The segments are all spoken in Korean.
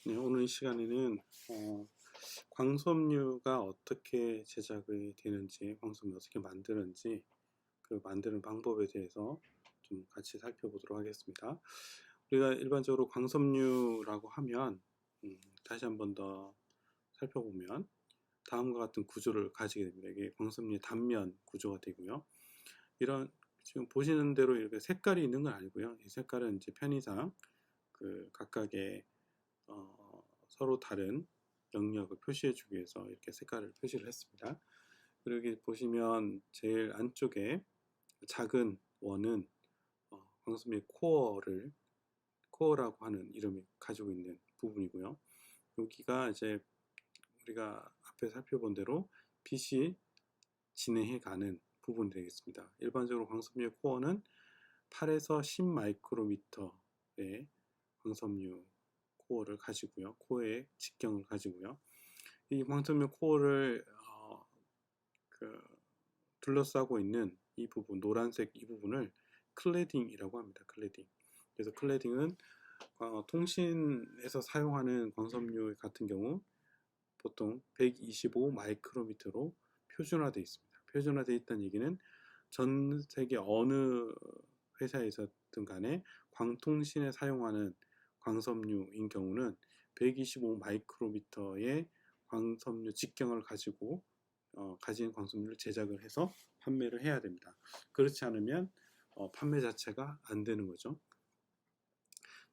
네, 오늘 이 시간에는 광섬유가 어떻게 제작이 되는지, 광섬유 어떻게 만드는지, 그 만드는 방법에 대해서 좀 같이 살펴보도록 하겠습니다. 우리가 일반적으로 광섬유라고 하면 다시 한번 더 살펴보면 다음과 같은 구조를 가지게 됩니다. 이게 광섬유의 단면 구조가 되고요. 이런 지금 보시는 대로 이렇게 색깔이 있는 건 아니고요. 이 색깔은 이제 편의상 그 각각의 서로 다른 영역을 표시해 주기 위해서 이렇게 색깔을 표시를 했습니다. 그리고 여기 보시면 제일 안쪽에 작은 원은 광섬유의 코어라고 하는 이름이 가지고 있는 부분이고요. 여기가 이제 우리가 앞에 살펴본 대로 빛이 진행해 가는 부분이 되겠습니다. 일반적으로 광섬유의 코어는 8에서 10 마이크로미터의 광섬유 코어를 가지고요. 코어의 직경을 가지고요. 이 광섬유 코어를 둘러싸고 있는 이 부분, 노란색 이 부분을 클레딩이라고 합니다. 클레딩. 그래서 클레딩은 통신에서 사용하는 광섬유 같은 경우 보통 125 마이크로미터로 표준화되어 있습니다. 표준화되어 있다는 얘기는 전 세계 어느 회사에서든 간에 광통신에 사용하는 광섬유인 경우는 125 마이크로미터의 광섬유 직경을 가지고 가진 광섬유를 제작을 해서 판매를 해야 됩니다. 그렇지 않으면 판매 자체가 안 되는 거죠.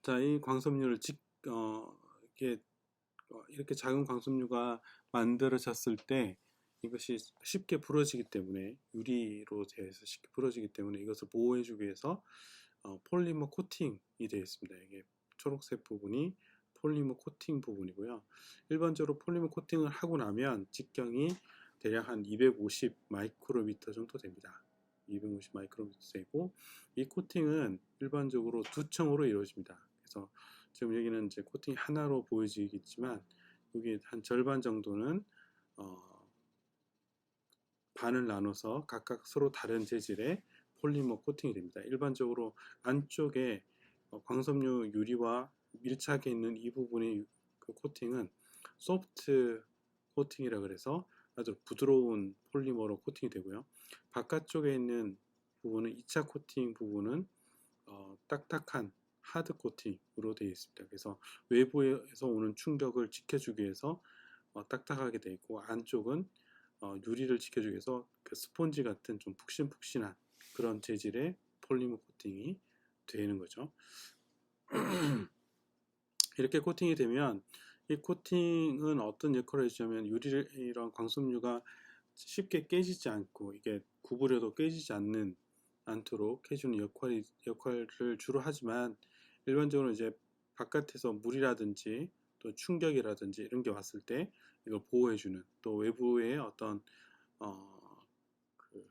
자, 이 광섬유를 이렇게 작은 광섬유가 만들어졌을 때 이것이 쉽게 부러지기 때문에 유리로 되어서 쉽게 부러지기 때문에 이것을 보호해주기 위해서 폴리머 코팅이 되어 있습니다. 이게 초록색 부분이 폴리머 코팅 부분이고요. 일반적으로 폴리머 코팅을 하고 나면 직경이 대략 한 250 마이크로미터 정도 됩니다. 250 마이크로미터 되고 이 코팅은 일반적으로 두 층으로 이루어집니다. 그래서 지금 여기는 이제 코팅이 하나로 보여지겠지만 여기 한 절반 정도는 반을 나눠서 각각 서로 다른 재질의 폴리머 코팅이 됩니다. 일반적으로 안쪽에 광섬유 유리와 밀착해 있는 이 부분의 그 코팅은 소프트 코팅이라 그래서 아주 부드러운 폴리머로 코팅이 되고요. 바깥쪽에 있는 부분은 2차 코팅 부분은 딱딱한 하드 코팅으로 되어 있습니다. 그래서 외부에서 오는 충격을 지켜주기 위해서 딱딱하게 되어 있고 안쪽은 유리를 지켜주기 위해서 그 스폰지 같은 좀 푹신푹신한 그런 재질의 폴리머 코팅이 되는 거죠. 이렇게 코팅이 되면 이 코팅은 어떤 역할을 해주냐면 이런 광섬유가 쉽게 깨지지 않고 이게 구부려도 깨지지 않도록 해주는 역할을 주로 하지만 일반적으로 이제 바깥에서 물이라든지 또 충격이라든지 이런 게 왔을 때 이걸 보호해주는 또 외부의 어떤 그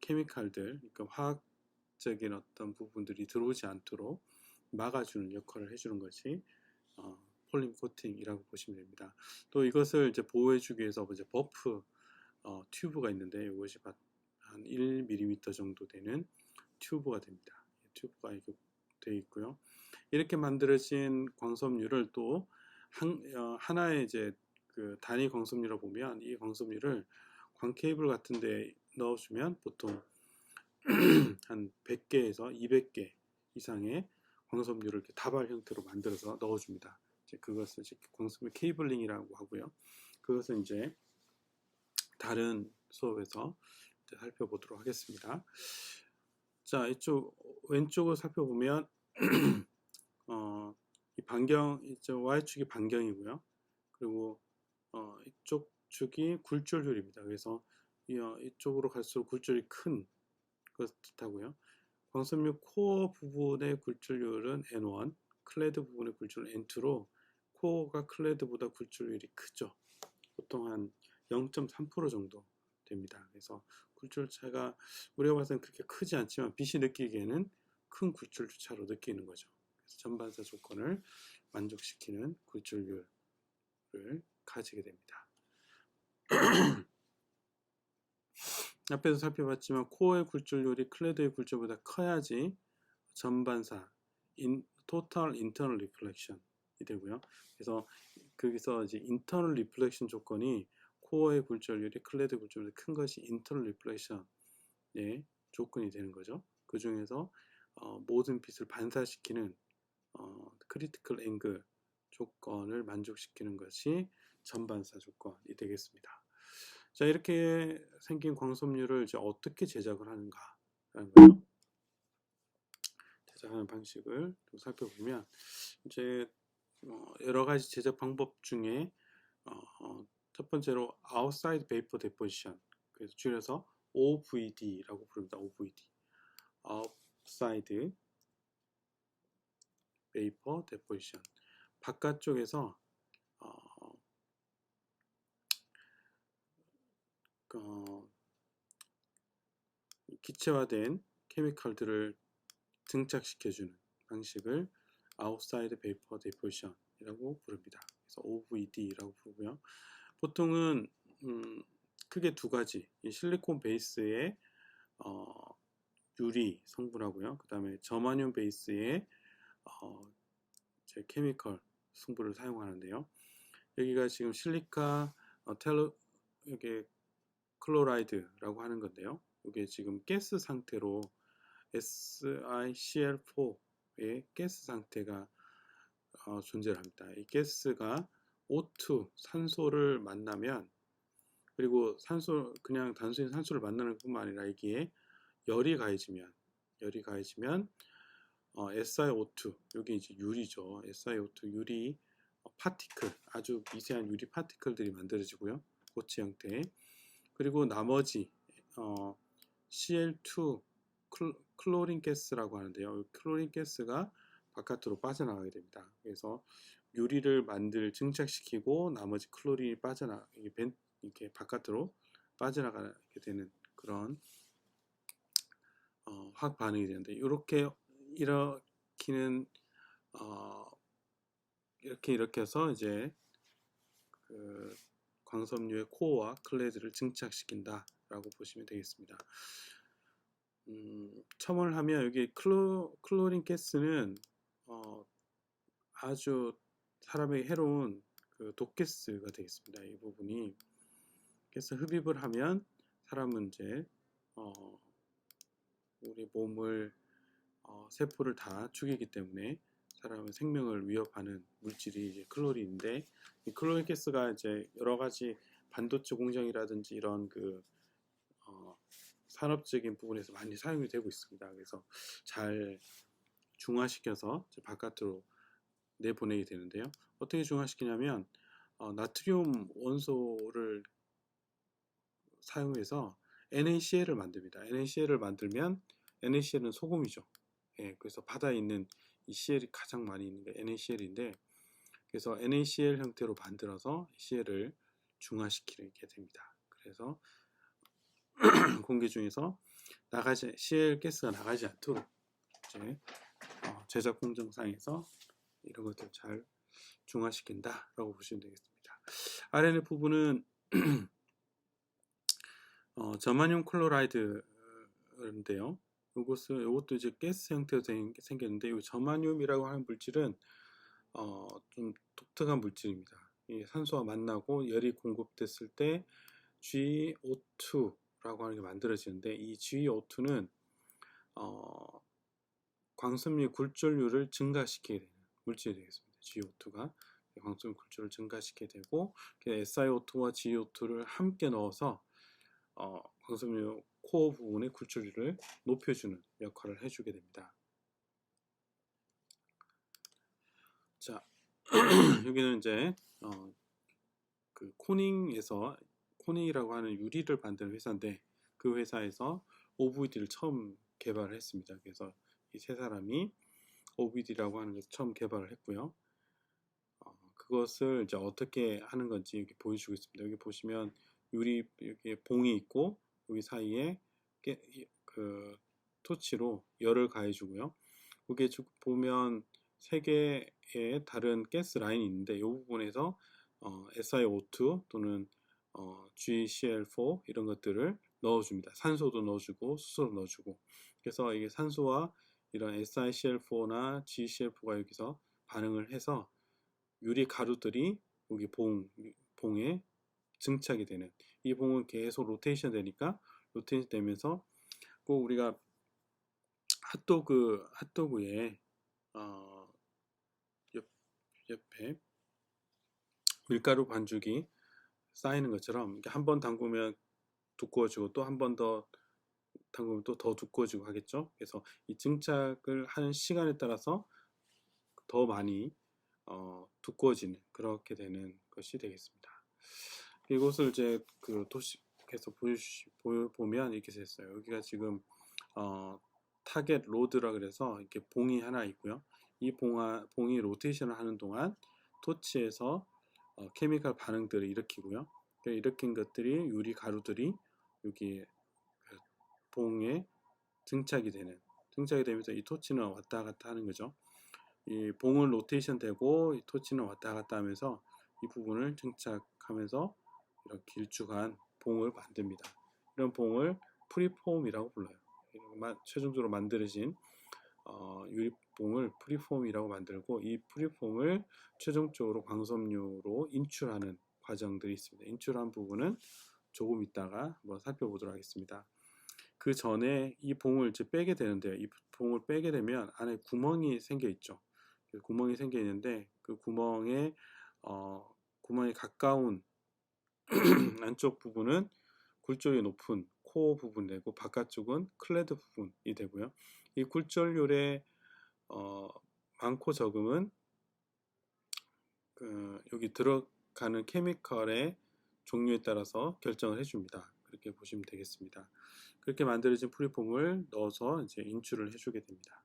케미칼들, 그러니까 화학적인 어떤 부분들이 들어오지 않도록 막아주는 역할을 해주는 것이 폴리머 코팅이라고 보시면 됩니다. 또 이것을 이제 보호해주기 위해서 이제 버프 튜브가 있는데 이것이 한 1mm 정도 되는 튜브가 됩니다. 튜브가 이렇게 되어 있고요. 이렇게 만들어진 광섬유를 또 하나의 이제 그 단위 광섬유로 보면 이 광섬유를 광 케이블 같은데 넣어주면 보통 한 100개에서 200개 이상의 광섬유를 이렇게 다발 형태로 만들어서 넣어줍니다. 이제 그것을 이제 광섬유 케이블링이라고 하고요. 그것은 이제 다른 수업에서 이제 살펴보도록 하겠습니다. 자, 이쪽 왼쪽을 살펴보면 이 이쪽 Y축이 반경이고요. 그리고 이쪽 축이 굴절률입니다. 그래서 이쪽으로 갈수록 굴절이 큰 것을 뜻하고요. 광섬유 코어 부분의 굴절률은 N1, 클레드 부분의 굴절률은 N2로 코어가 클레드보다 굴절률이 크죠. 보통 한 0.3% 정도 됩니다. 그래서 굴절 차가 우리가 봐서는 그렇게 크지 않지만 빛이 느끼기에는 큰 굴절 차로 느끼는 거죠. 그래서 전반사 조건을 만족시키는 굴절률을 가지게 됩니다. 앞에서 살펴봤지만 코어의 굴절률이 클레드의 굴절보다 커야지 전반사 Total Internal Reflection 되고요. 그래서 거기서 이제 인터널 리플렉션 조건이 코어의 굴절률이 클레드 굴절률이 큰 것이 인터널 리플렉션의 조건이 되는 거죠. 그 중에서 모든 빛을 반사시키는 크리티컬 앵글 조건을 만족시키는 것이 전반사 조건이 되겠습니다. 자, 이렇게 생긴 광섬유를 이제 어떻게 제작을 하는가라는 거죠. 제작하는 방식을 좀 살펴보면 이제 여러 가지 제작 방법 중에 첫 번째로 outside vapor deposition, 그래서 줄여서 OVD라고 부릅니다. OVD, outside vapor deposition, 바깥쪽에서 기체화된 케미컬들을 증착시켜주는 방식을 outside vapor deposition이라고 부릅니다. 그래서 OVD라고 부르고요. 보통은 크게 두 가지, 이 실리콘 베이스의 유리 성분하고요. 그 다음에 저마늄 베이스의 케미컬 성분을 사용하는데요. 여기가 지금 실리카 이게 클로라이드라고 하는 건데요. 이게 지금 가스 상태로 SiCl4의 가스 상태가 존재합니다. 이 가스가 O2 산소를 만나면, 그리고 그냥 단순히 산소를 만나는 뿐만 아니라 여기에 열이 가해지면 SiO2, 여기 이제 유리죠. SiO2 유리 파티클, 아주 미세한 유리 파티클들이 만들어지고요. 고체 형태. 그리고 나머지 Cl2 클로린 가스라고 하는데요. 클로린 가스가 바깥으로 빠져나가게 됩니다. 그래서 유리를 증착시키고 나머지 클로린이 이렇게 바깥으로 빠져나가게 되는 그런 화학 반응이 되는데, 이렇게 해서 이제 그 광섬유의 코어와 클레드를 증착시킨다라고 보시면 되겠습니다. 첨언을 하면 여기 클로린 가스는 아주 사람에게 해로운 그 독가스가 되겠습니다. 이 부분이 그래서 흡입을 하면 사람은 이제 우리 몸을 세포를 다 죽이기 때문에 사람의 생명을 위협하는 물질이 이제 클로린인데, 이 클로린 가스가 이제 여러 가지 반도체 공장이라든지 이런 그 산업적인 부분에서 많이 사용이 되고 있습니다. 그래서 잘 중화시켜서 바깥으로 내보내게 되는데요. 어떻게 중화시키냐면 나트륨 원소를 사용해서 NaCl을 만듭니다. NaCl을 만들면, NaCl은 소금이죠. 예, 그래서 바다에 있는 이 CL이 가장 많이 있는 게 NaCl인데, 그래서 NaCl 형태로 만들어서 CL을 중화시키게 됩니다. 그래서 공기 중에서 CL 가스가 나가지 않도록 이제 제작 공정상에서 이런 것들 잘 중화시킨다라고 보시면 되겠습니다. RNF 부분은 저마늄 클로라이드인데요. 이것도 이제 가스 형태로 생겼는데, 이 저마늄이라고 하는 물질은 좀 독특한 물질입니다. 이 산소와 만나고 열이 공급됐을 때 GO2라고 하는 게 만들어지는데, 이 GO2는 광섬유 굴절률을 증가시키게 되는 물질이 되겠습니다. GO2가 광섬유 굴절을 증가시키게 되고, SiO2와 GO2를 함께 넣어서 광섬유 코어 부분의 굴절률을 높여주는 역할을 해주게 됩니다. 자, 여기는 이제 그 코닝이라고 하는 유리를 만드는 회사인데, 그 회사에서 OVD를 처음 개발을 했습니다. 그래서 이 세 사람이 OVD라고 하는 것을 처음 개발을 했고요. 그것을 이제 어떻게 하는 건지 이렇게 보여주고 있습니다. 여기 보시면 여기 봉이 있고, 여기 사이에 그 토치로 열을 가해주고요. 여기 보면 세 개의 다른 가스 라인이 있는데, 이 부분에서 SiO2 또는 GCl4 이런 것들을 넣어줍니다. 산소도 넣어주고 수소도 넣어주고, 그래서 이게 산소와 이런 SiCl4나 GCl4가 여기서 반응을 해서 유리 가루들이 여기 봉에 증착이 되는, 이 봉은 계속 로테이션 되니까 로테이션 되면서 꼭 우리가 핫도그에 옆에 밀가루 반죽이 쌓이는 것처럼 한 번 담그면 두꺼워지고 또 한 번 더 담그면 또 더 두꺼워지고 하겠죠. 그래서 이 증착을 하는 시간에 따라서 더 많이 두꺼워지는, 그렇게 되는 것이 되겠습니다. 이것을 이제 그 도식해서 보면 이렇게 됐어요. 여기가 지금 타겟 로드라 그래서 이렇게 봉이 하나 있고요. 이 봉이 로테이션을 하는 동안 토치에서 케미칼 반응들을 일으키고요. 일으킨 것들이 유리 가루들이 여기 봉에 증착이 되면서 이 토치는 왔다 갔다 하는 거죠. 이 봉은 로테이션 되고 이 토치는 왔다 갔다 하면서 이 부분을 증착하면서 이렇게 길쭉한 봉을 만듭니다. 이런 봉을 프리폼이라고 불러요. 최종적으로 만들어진 유리봉을 프리폼이라고 만들고, 이 프리폼을 최종적으로 광섬유로 인출하는 과정들이 있습니다. 인출한 부분은 조금 있다가 한번 살펴보도록 하겠습니다. 그 전에 이 봉을 이제 빼게 되는데요. 이 봉을 빼게 되면 안에 구멍이 생겨 있죠. 구멍이 생겨 있는데 그 구멍에 가까운 안쪽 부분은 굴절이 높은 코어 부분 되고, 바깥쪽은 클레드 부분이 되고요. 이 굴절률의 많고 적음은 여기 들어가는 케미컬의 종류에 따라서 결정을 해줍니다. 그렇게 보시면 되겠습니다. 그렇게 만들어진 프리폼을 넣어서 이제 인출을 해주게 됩니다.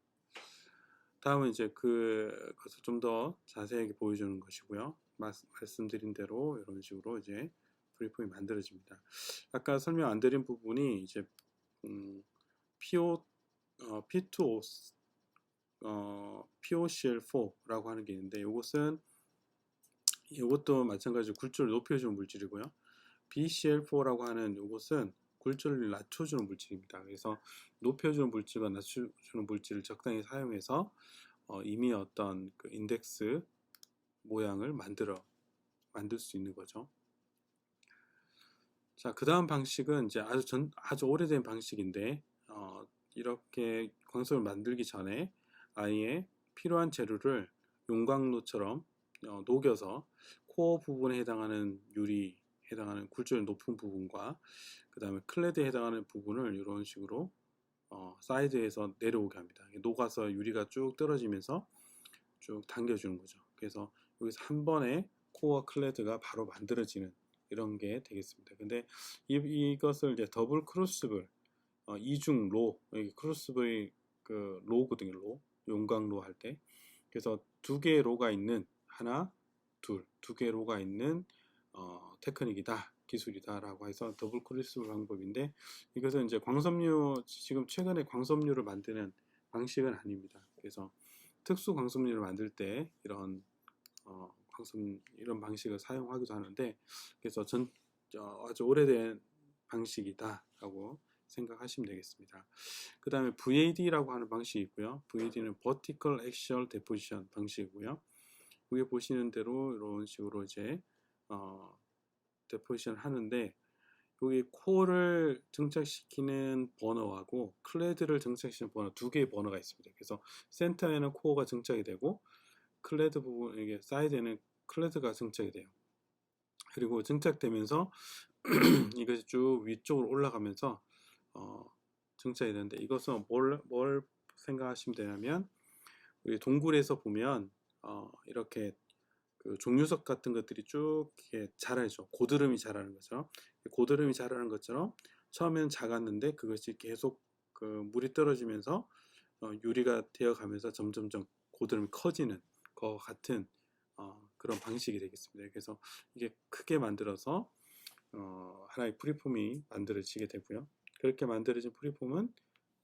다음은 이제 그것을 좀 더 자세하게 보여주는 것이고요. 말씀드린 대로 이런 식으로 이제 프리폼이 만들어집니다. 아까 설명 안 드린 부분이 이제 P2O, POCl4라고 하는 게 있는데, 이것도 마찬가지로 굴절을 높여주는 물질이고요. BCl4라고 하는 이것은 굴절을 낮춰주는 물질입니다. 그래서 높여주는 물질과 낮춰주는 물질을 적당히 사용해서 이미 어떤 그 인덱스 모양을 만들 수 있는 거죠. 자, 그 다음 방식은 이제 아주 오래된 방식인데, 이렇게 광석을 만들기 전에 아예 필요한 재료를 용광로처럼 녹여서 코어 부분에 해당하는 유리, 해당하는 굴절이 높은 부분과 그 다음에 클레드에 해당하는 부분을 이런 식으로 사이드에서 내려오게 합니다. 녹아서 유리가 쭉 떨어지면서 쭉 당겨주는 거죠. 그래서 여기서 한 번에 코어 클레드가 바로 만들어지는 이런 게 되겠습니다. 근데 이것을 이제 더블 크루시블, 이중 로, 여기 크루시블이 그 로거든요. 로, 용광로 할 때. 그래서 두 개의 로가 있는, 하나, 두 개의 로가 있는 테크닉이다, 기술이다라고 해서 더블 크루시블 방법인데, 이것은 이제 지금 최근에 광섬유를 만드는 방식은 아닙니다. 그래서 특수 광섬유를 만들 때 이런 이런 방식을 사용하기도 하는데, 그래서 아주 오래된 방식이다라고 생각하시면 되겠습니다. 그 다음에 VAD라고 하는 방식이 있고요. VAD는 Vertical Axial Deposition 방식이고요. 여기 보시는 대로 이런 식으로 이제 데포지션 하는데, 여기 코어를 증착시키는 버너하고 클레드를 증착시키는 버너, 두 개의 버너가 있습니다. 그래서 센터에는 코어가 증착이 되고 클레드 부분, 이게 사이드에는 클레드가 증착이 돼요. 그리고 증착되면서 이것이 쭉 위쪽으로 올라가면서 증착이 되는데, 이것은 뭘 생각하시면 되냐면, 우리 동굴에서 보면 이렇게 그 종류석 같은 것들이 쭉 이렇게 자라죠. 고드름이 자라는 것처럼. 고드름이 자라는 것처럼 처음에는 작았는데 그것이 계속 그 물이 떨어지면서 유리가 되어가면서 점점점 고드름이 커지는 것 같은 그런 방식이 되겠습니다. 그래서 이게 크게 만들어서 하나의 프리폼이 만들어지게 되고요. 그렇게 만들어진 프리폼은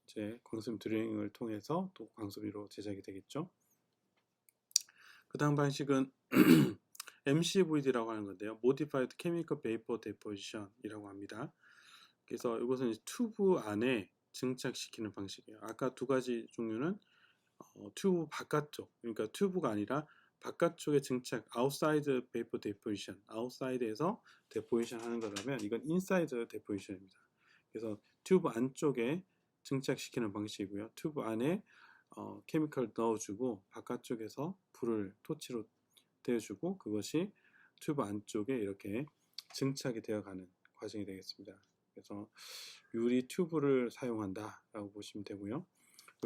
이제 광섬 드링을 통해서 또 광섬유로 제작이 되겠죠. 그 다음 방식은 MCVD라고 하는 건데요. Modified Chemical Vapor Deposition 이라고 합니다. 그래서 이것은 튜브 안에 증착시키는 방식이에요. 아까 두 가지 종류는 튜브 바깥쪽, 그러니까 튜브가 아니라 바깥쪽에 증착, outside vapor deposition, outside에서 deposition 하는 거라면 이건 inside deposition입니다. 그래서 튜브 안쪽에 증착시키는 방식이고요. 튜브 안에 케미컬 넣어주고 바깥쪽에서 불을 토치로 대주고 그것이 튜브 안쪽에 이렇게 증착이 되어가는 과정이 되겠습니다. 그래서 유리 튜브를 사용한다라고 보시면 되고요.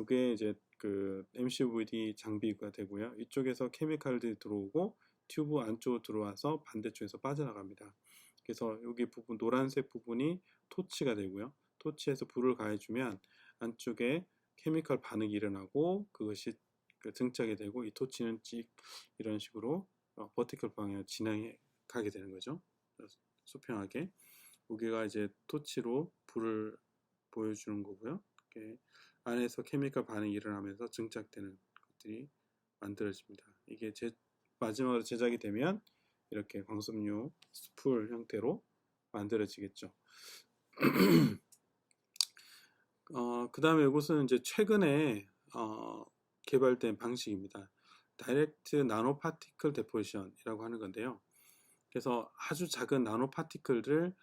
이게 이제 그 MCVD 장비가 되고요. 이쪽에서 케미칼들이 들어오고 튜브 안쪽으로 들어와서 반대쪽에서 빠져나갑니다. 그래서 여기 부분 노란색 부분이 토치가 되고요. 토치에서 불을 가해주면 안쪽에 케미컬 반응이 일어나고 그것이 증착이 되고 이 토치는 찍 이런 식으로 버티컬 방향으로 진행해 가게 되는 거죠. 수평하게 여기가 이제 토치로 불을 보여주는 거고요. 이렇게 안에서 케미컬 반응이 일어나면서 증착되는 것들이 만들어집니다. 이게 마지막으로 제작이 되면 이렇게 광섬유 스풀 형태로 만들어지겠죠. 그 다음에 이것은 이제 최근에 개발된 방식입니다. 다이렉트 나노 파티클 데포지션이라고 하는 건데요. 그래서 아주 작은 나노 파티클을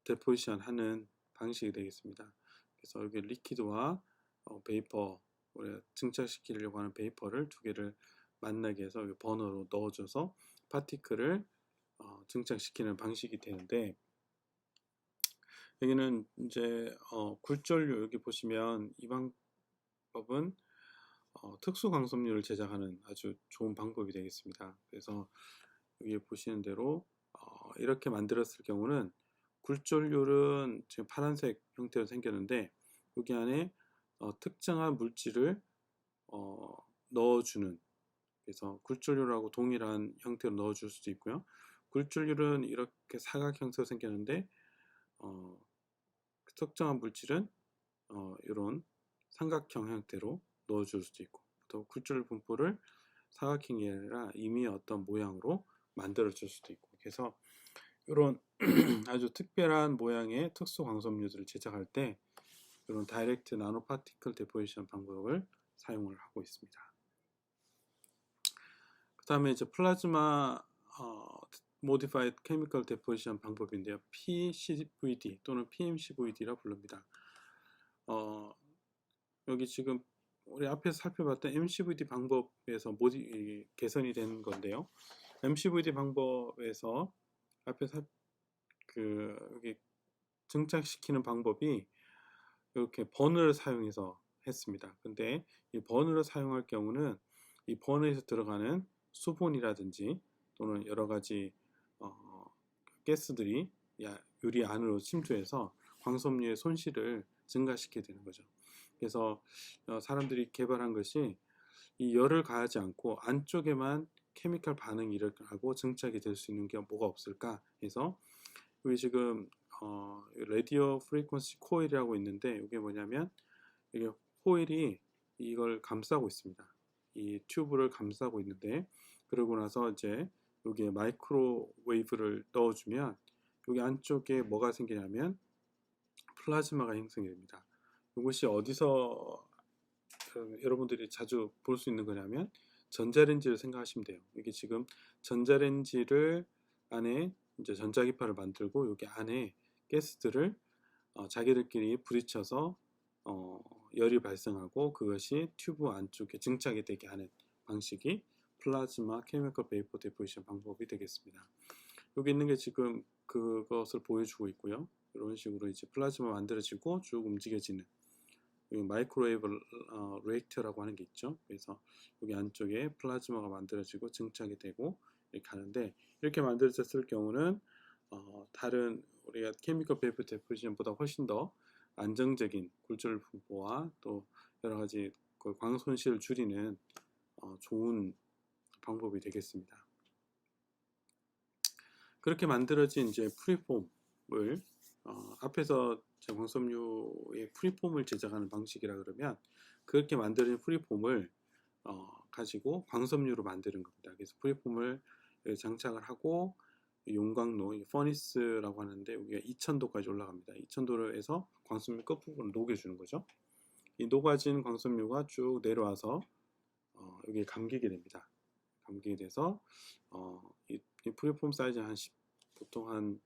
데포지션 하는 방식이 되겠습니다. 그래서 여기 리퀴드와 베이퍼, 우리가 증착시키려고 하는 베이퍼를 두 개를 만나게 해서 여기 버너로 넣어줘서 파티클을 증착시키는 방식이 되는데, 여기는 이제 굴전류, 여기 보시면 이 방법은 특수 광섬유를 제작하는 아주 좋은 방법이 되겠습니다. 그래서 여기 보시는 대로 이렇게 만들었을 경우는 굴전류는 지금 파란색 형태로 생겼는데 여기 안에 특정한 물질을 넣어주는, 그래서 굴전류라고 동일한 형태로 넣어줄 수도 있고요. 굴전류는 이렇게 사각 형태로 생겼는데 특정한 물질은 이런 삼각형 형태로 넣어줄 수도 있고, 또 굴전류 분포를 사각형이 아니라 이미 어떤 모양으로 만들어줄 수도 있고, 그래서 이런 아주 특별한 모양의 특수 광섬유들을 제작할 때 이런 다이렉트 나노 파티클 데포지션 방법을 사용을 하고 있습니다. 그 다음에 이제 플라즈마 모디파이드 케미컬 데포지션 방법인데요. PCVD 또는 PMCVD라 부릅니다. 여기 지금 우리 앞에서 살펴봤던 MCVD 방법에서 개선이 된 건데요. MCVD 방법에서 앞에서 여기 증착시키는 방법이 이렇게 버너를 사용해서 했습니다. 근데 이 버너를 사용할 경우는 이 버너에서 들어가는 수분이라든지 또는 여러 가지 가스들이 유리 안으로 침투해서 광섬유의 손실을 증가시키게 되는 거죠. 그래서 사람들이 개발한 것이 이 열을 가하지 않고 안쪽에만 케미컬 반응이 일어나고 증착이 될 수 있는 게 뭐가 없을까 해서 여기 지금 라디오 프리퀀시 코일이라고 있는데 이게 뭐냐면 이게 코일이 이걸 감싸고 있습니다. 이 튜브를 감싸고 있는데, 그러고 나서 이제 여기에 마이크로웨이브를 넣어주면 여기 안쪽에 뭐가 생기냐면 플라즈마가 형성이 됩니다. 이것이 어디서 여러분들이 자주 볼 수 있는 거냐면 전자레인지를 생각하시면 돼요. 이게 지금 전자레인지를 안에 이제 전자기파를 만들고 여기 안에 가스들을 자기들끼리 부딪혀서 열이 발생하고 그것이 튜브 안쪽에 증착이 되게 하는 방식이 플라즈마 케미컬 베이퍼 데포지션 방법이 되겠습니다. 여기 있는 게 지금 그것을 보여주고 있고요. 이런 식으로 이제 플라즈마 만들어지고 쭉 움직여지는 마이크로웨이브 리액터라고 하는 게 있죠. 그래서 여기 안쪽에 플라즈마가 만들어지고 증착이 되고 이렇게 하는데, 이렇게 만들어졌을 경우는 다른 우리가 케미컬 베이퍼 데포지션보다 훨씬 더 안정적인 굴절 분포와 또 여러 가지 광 손실을 줄이는 좋은 방법이 되겠습니다. 그렇게 만들어진 이제 프리폼을 앞에서 광섬유의 프리폼을 제작하는 방식이라 그러면 그렇게 만들어진 프리폼을 가지고 광섬유로 만드는 겁니다. 그래서 프리폼을 장착을 하고 용광로, 퍼니스라고 하는데 여기가 2000도까지 올라갑니다. 2000도에서 광섬유 끝부분을 녹여주는 거죠. 이 녹아진 광섬유가 쭉 내려와서 여기에 감기게 됩니다. 담기게 돼서 이 프리폼 사이즈는 보통 한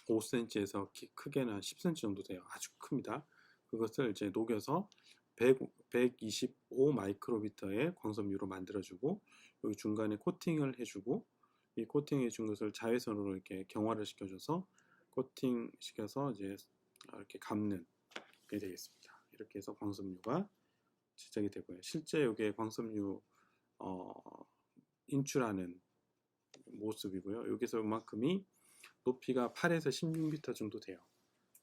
5cm에서 크게는 한 10cm 정도 돼요. 아주 큽니다. 그것을 이제 녹여서 125 마이크로미터의 광섬유로 만들어주고 여기 중간에 코팅을 해주고 이 코팅 해준 것을 자외선으로 이렇게 경화를 시켜줘서 코팅 시켜서 이제 이렇게 감는 게 되겠습니다. 이렇게 해서 광섬유가 제작이 되고요. 실제 여기에 광섬유 인출하는 모습이고요. 여기서 이만큼이 높이가 8에서 16m 정도 돼요.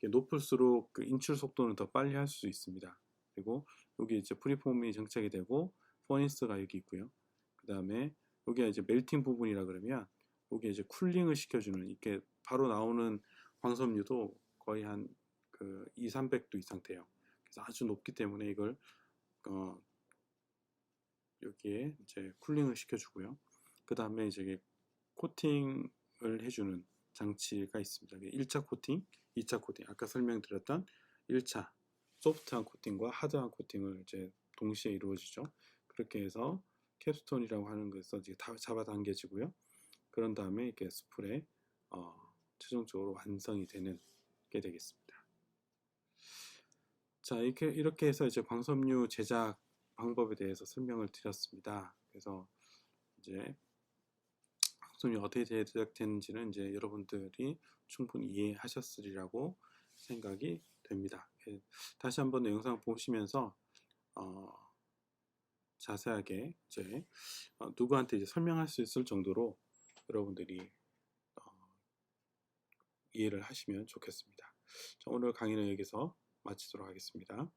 높을수록 그 인출 속도는 더 빨리 할 수 있습니다. 그리고 여기 이제 프리폼이 정착이 되고 퍼니스가 여기 있고요. 그 다음에 여기가 이제 멜팅 부분이라 그러면 여기 이제 쿨링을 시켜주는 이렇게 바로 나오는 광섬유도 거의 한 그 200~300도 이상 돼요. 그래서 아주 높기 때문에 이걸 여기에 이제 쿨링을 시켜주고요. 그 다음에 이제 코팅을 해주는 장치가 있습니다. 1차 코팅, 2차 코팅. 아까 설명드렸던 1차 소프트한 코팅과 하드한 코팅을 이제 동시에 이루어지죠. 그렇게 해서 캡스톤이라고 하는 것에서 이제 다 잡아당겨지고요. 그런 다음에 이렇게 스프레 최종적으로 완성이 되는 게 되겠습니다. 자, 이렇게 해서 이제 광섬유 제작 방법에 대해서 설명을 드렸습니다. 그래서 이제 광섬유 어떻게 제작되는지는 이제 여러분들이 충분히 이해하셨으리라고 생각이 됩니다. 다시 한번 영상 보시면서 자세하게 이제 누구한테 이제 설명할 수 있을 정도로 여러분들이 이해를 하시면 좋겠습니다. 자, 오늘 강의는 여기서 마치도록 하겠습니다.